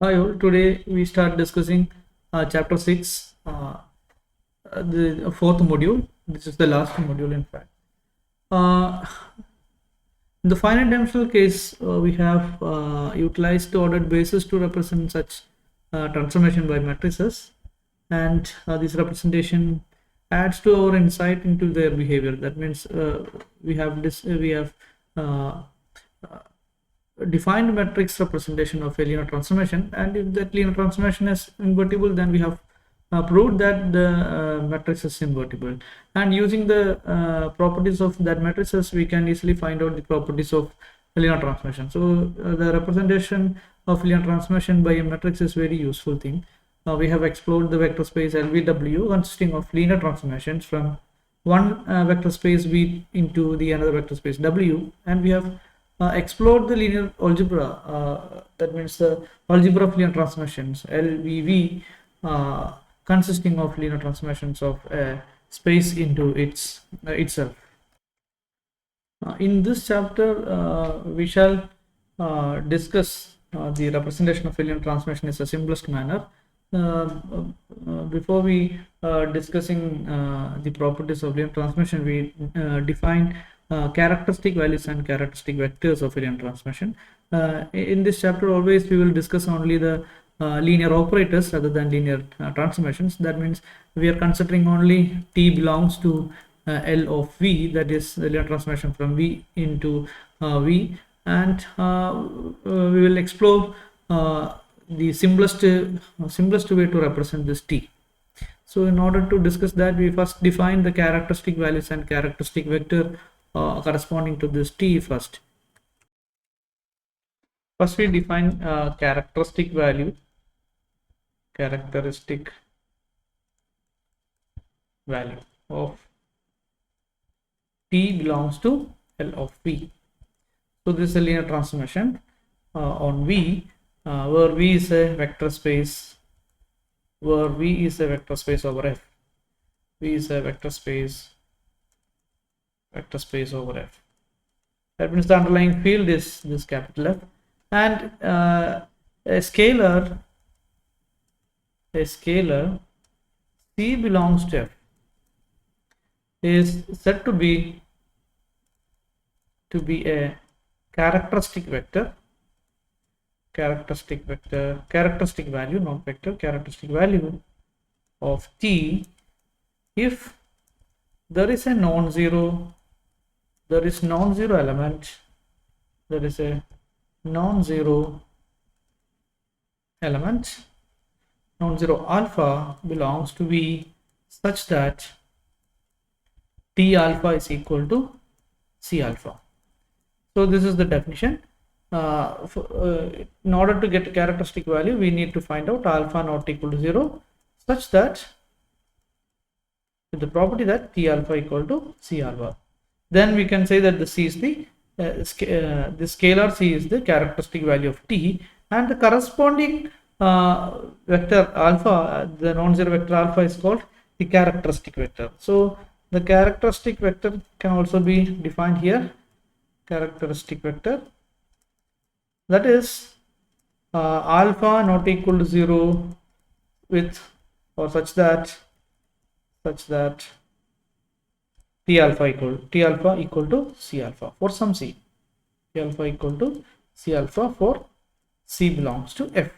Hi all, today we start discussing chapter 6, the fourth module. This is the last module, in fact. Uh, in the finite dimensional case, we have utilized the ordered basis to represent such transformation by matrices, and this representation adds to our insight into their behavior. That means we have uh, defined matrix representation of a linear transformation, and if that linear transformation is invertible, then we have proved that the matrix is invertible, and using the properties of that matrices we can easily find out the properties of linear transformation. So the representation of linear transformation by a matrix is very useful thing. We have explored the vector space LVW consisting of linear transformations from one vector space V into the another vector space W, and we have explored the linear algebra, that means the algebra of linear transformations LVV, consisting of linear transformations of a space into itself. In this chapter we shall discuss the representation of linear transformation in the simplest manner. Before we discussing the properties of linear transformation, we define characteristic values and characteristic vectors of linear transformation. In this chapter, always we will discuss only the linear operators rather than linear transformations. That means we are considering only t belongs to L of V, that is the linear transformation from V into V, and we will explore the simplest way to represent this t. So in order to discuss that, we first define the characteristic values and characteristic vector corresponding to this t first. First we define characteristic value of t belongs to L of V. So this is a linear transformation on V, where V is a vector space, over F. V is a vector space over F. That means the underlying field is this capital F, and a scalar C belongs to F is said to be a characteristic value, not vector, characteristic value of t if there is a non-zero element, non-zero alpha belongs to V such that T alpha is equal to C alpha. So this is the definition. In order to get a characteristic value, we need to find out alpha not equal to 0, such that with the property that T alpha equal to C alpha. Then we can say that the C is the scalar C is the characteristic value of T, and the corresponding vector alpha, the non-zero vector alpha, is called the characteristic vector. So the characteristic vector can also be defined here. Characteristic vector, that is alpha not equal to 0 with or such that T alpha equal to C alpha for some C. T alpha equal to C alpha for C belongs to F.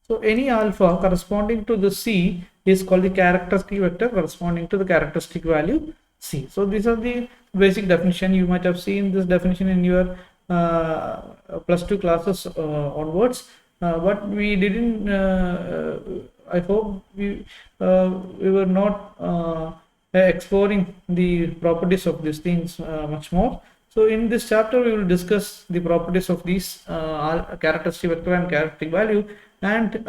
So any alpha corresponding to the C is called the characteristic vector corresponding to the characteristic value C. So these are the basic definition. You might have seen this definition in your +2 classes onwards, but we didn't. I hope we were not exploring the properties of these things much more. So in this chapter we will discuss the properties of these characteristic vector and characteristic value, and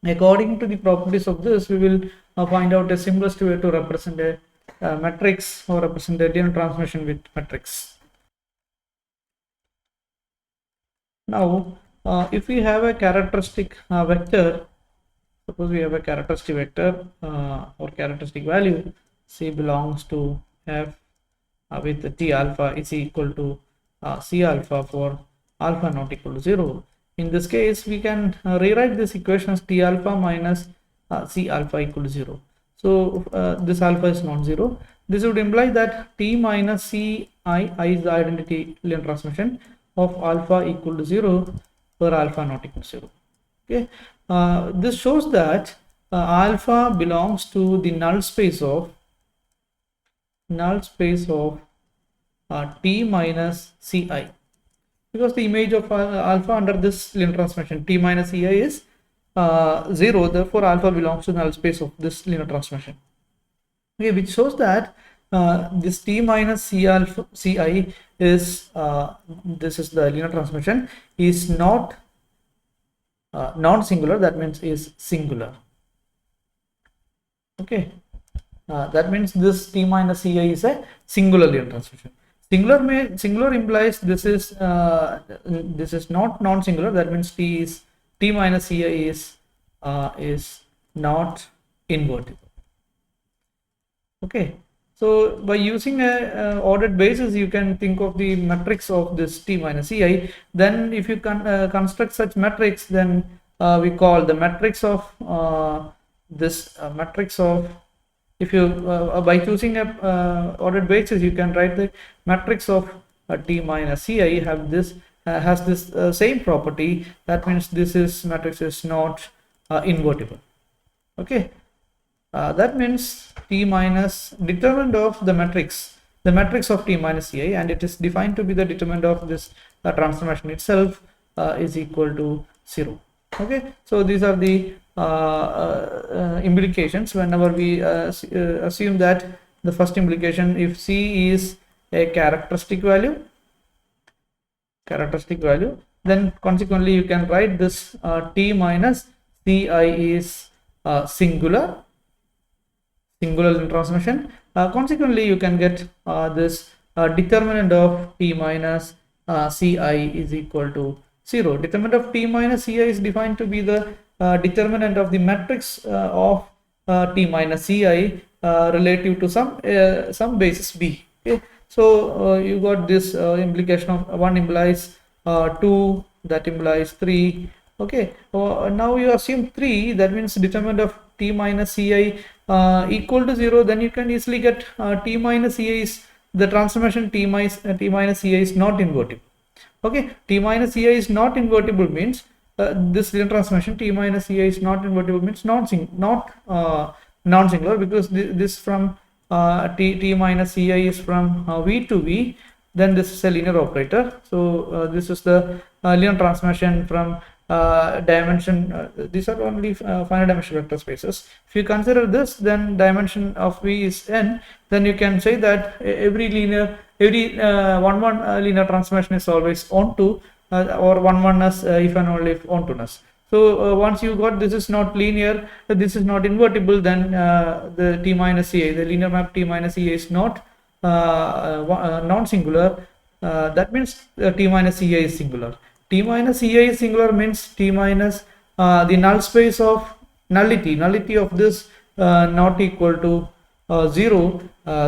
according to the properties of this we will find out a simplest way to represent a matrix or represent a linear transformation with matrix. Now if we have a characteristic vector, suppose we have a characteristic vector or characteristic value C belongs to F with T alpha is equal to C alpha for alpha not equal to 0, In this case, we can rewrite this equation as T alpha minus C alpha equal to 0. So this alpha is non-zero. This would imply that T minus Ci, I is the identity linear transmission of alpha equal to 0 where alpha not equal to 0. Okay, this shows that alpha belongs to the null space of T minus Ci, because the image of alpha under this linear transmission T minus Ci is 0, therefore alpha belongs to the null space of this linear transmission. Okay, which shows that this T minus C alpha Ci is this is the linear transmission is not non-singular, that means is singular. Okay, that means this T minus Ci is a singular linear transmission. Singular implies this is not non-singular, that means T minus Ci is not invertible. Okay, so by using a ordered basis, you can think of the matrix of this T minus Ci. Then if you can construct such matrix, then we call the matrix of if you by choosing a ordered basis, you can write the matrix of T minus Ci has this same property. That means this matrix is not invertible. Okay, that means T minus determinant of the matrix of T minus Ci, and it is defined to be the determinant of this transformation itself is equal to 0. Okay, so these are the implications whenever we assume that the first implication, if C is a characteristic value, then consequently you can write this T minus Ci is singular transmission. Consequently you can get this determinant of T minus Ci is equal to 0. Determinant of T minus Ci is defined to be the determinant of the matrix of T minus Ci relative to some basis B. Okay, so you got this implication of 1 implies 2, that implies 3. Okay, now you assume 3, that means determinant of T minus Ci equal to 0. Then you can easily get T minus Ci is the transformation T minus Ci is not invertible. Okay, T minus Ci is not invertible means this linear transformation T minus Ci is not invertible means non-singular, because this from T minus Ci is from V to V, then this is a linear operator. So this is the linear transformation from dimension, these are only finite dimensional vector spaces. If you consider this, then dimension of V is n, then you can say that every linear linear transformation is always onto or one-oneness if and only if onto-ness. So once you got this is not linear, this is not invertible, then the T minus Ci, the linear map T minus Ci is not non-singular. That means T minus Ci is singular. T minus Ci is singular means T minus the null space of nullity of this not equal to 0.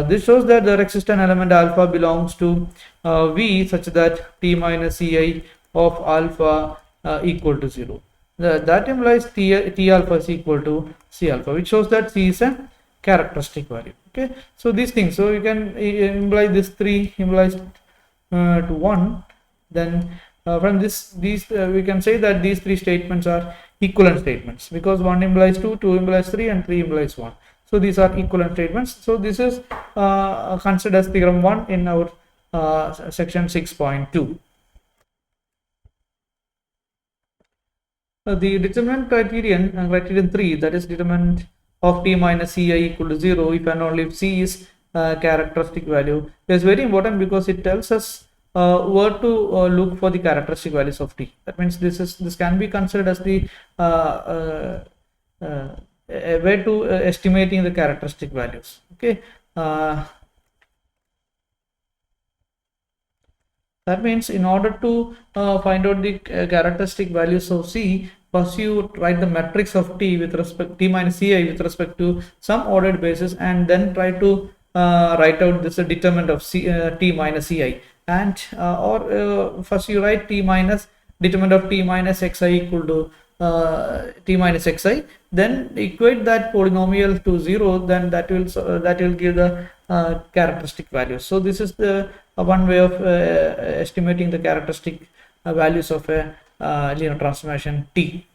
This shows that there exists an element alpha belongs to V such that T minus Ci of alpha equal to 0. That implies T alpha is equal to C alpha, which shows that C is a characteristic value. Okay, so these things, so you can imply this 3 implies to 1. Then from these we can say that these 3 statements are equivalent statements, because 1 implies 2, 2 implies 3, and 3 implies 1. So these are equivalent statements. So this is considered as theorem 1 in our section 6.2. The determinant criterion 3, that is determinant of T minus Ci equal to 0 if and only if C is characteristic value, is very important, because it tells us where to look for the characteristic values of T. That means this can be considered as the a way to estimating the characteristic values. Okay, that means in order to find out the characteristic values of C, first you write the matrix of T with respect T minus Ci with respect to some ordered basis, and then try to write out this determinant of T minus Ci, and or first you write T minus determinant of t minus xi equal to t minus xi, then equate that polynomial to 0, then that will give the characteristic values. So this is the one way of estimating the characteristic values of a linear transformation T.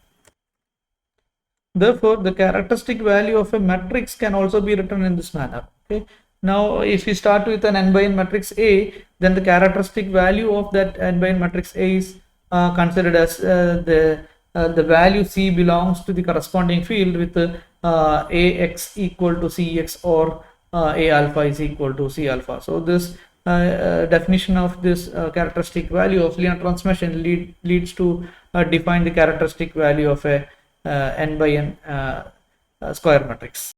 Therefore, the characteristic value of a matrix can also be written in this manner. Okay. Now, if we start with an n by n matrix A, then the characteristic value of that n by n matrix A is considered as the value C belongs to the corresponding field with AX equal to CX or A alpha is equal to C alpha. So this definition of this characteristic value of linear transformation leads to define the characteristic value of a n by n square matrix.